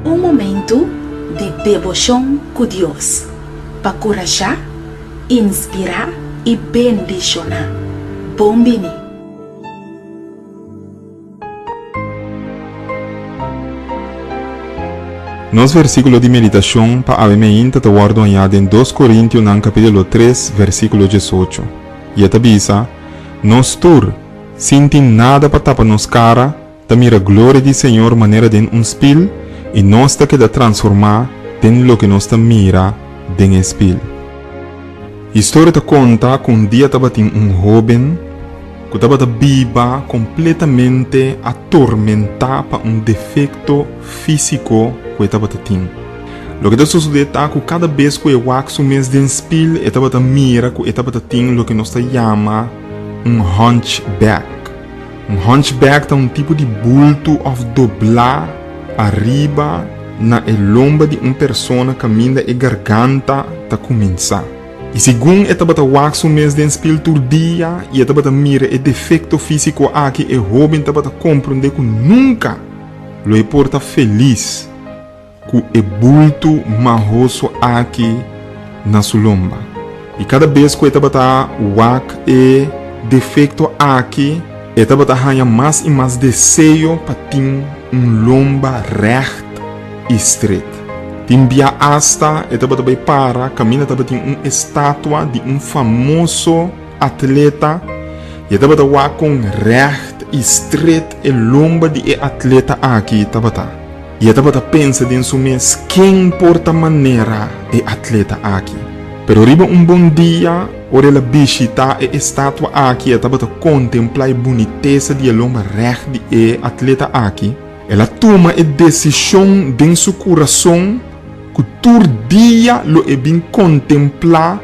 Um momento de devoção com Deus, para encorajar, inspirar e bendicionar. Bom bini. Nosso versículo de meditação para a meinta está guardado em 2 Coríntios, no capítulo 3, versículo 18. E esta bisa, nós tur, sem nada para tapar nos cara, ta mira a glória do Senhor maneira de um espelho, e nós ta queda transformar em lo que nós ta mira de um espelho. A história ta conta que um dia estava jovem que estava viva completamente atormentada por um defeito físico que estava tendo. O que sucedeu é que cada vez que eu waxo mês de espelho, eu estava mira que estava tendo o que nós chama hunchback. Hunchback é um tipo de bulto ou doblar arriba na lomba de uma pessoa que caminha e garganta está começar. E segundo eu estava waxo mês de espelho todo dia, e eu estava mira o defeito físico aqui, e jovem estava compreender que nunca lo importa feliz com o bulto marroso aqui na sua lomba. E cada vez que eu estava wax e defeito aqui, eu estava ganhando mais e mais desejo para ter lomba reta e estreita. Timbia hasta, eu estava para, caminha estava uma estátua de um famoso atleta, e estava com reto e estreito e lomba de atleta aqui estava. E eu estava pensando em mês quem porta maneira é atleta aqui. Pero riba um bom dia, ora ela visita a estátua aqui, eu estava contemplar a boniteza de lomba reto de atleta aqui. Ela toma a decisão de seu coração que todo dia lo é bem contemplar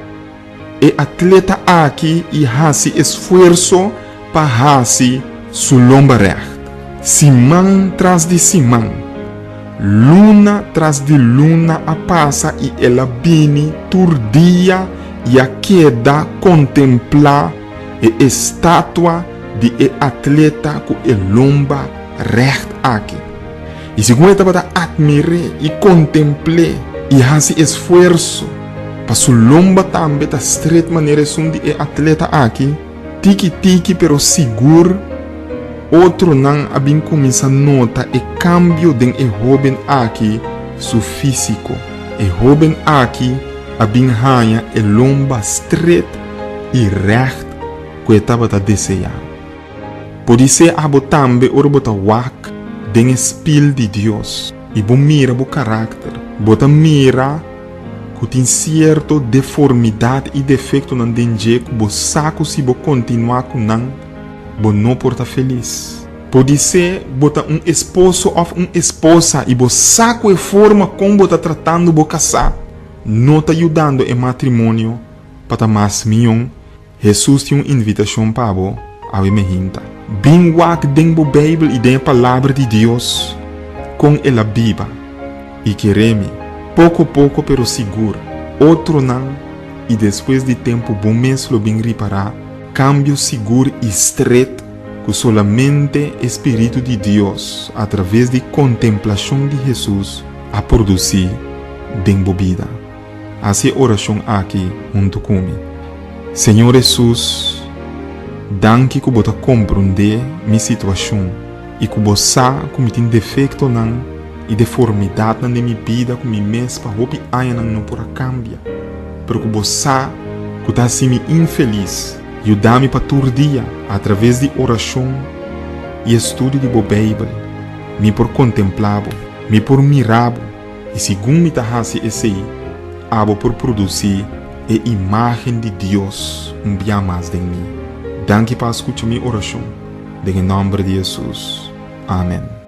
e atleta aqui e hace esforço para hace su lomba reta. Simão tras de simão, luna tras de luna a passa e ela vem todo dia e a queda contemplar a estátua de atleta com a lomba reta aqui. E segundo eu estava admirar e contemplar e fazer esforço para sua lomba também da estreita maneira de atleta aqui, tiki pero seguro, outro não abin começa a notar o cambio de jovem aqui, seu físico. O jovem aqui abin ganha a lomba estreita e reta que estava desejando. Pode ser abo também o bota wak den espírito de Deus e bo mira bo caráter, bota mira que tem certo deformidade e defeito não denje que bo saco se bo continuar com não, bo não porta feliz. Pode ser bota esposo ou esposa e bo saco e forma como bota tratando bo casar, não tá ajudando em matrimônio para mais milhão. Jesus tem uma invitação para bo a me hinta. Bem wak denbo Bíblia e den a palavra de Deus com ela viva e quereme pouco pero seguro, outro não, e depois de tempo bom mês lo bem reparar, cambio seguro e estreito que solamente Espírito de Deus através de contemplação de Jesus a produzir denbo vida. Assim oração aqui junto comigo. Senhor Jesus, danke que você compreende minha situação e que você que me tem defeito não e deformidade na minha vida que me mês para roubar ainda não por cambiar, pero que você que está assim infeliz ajuda-me para todo dia através de oração e estudo de boa Bíblia, me por contemplar, me por mirar e segundo me está fazendo esse abo por produzir a imagem de Deus dia mais de mim. Danke para escutar minha oração. Em nome de Jesus. Amém.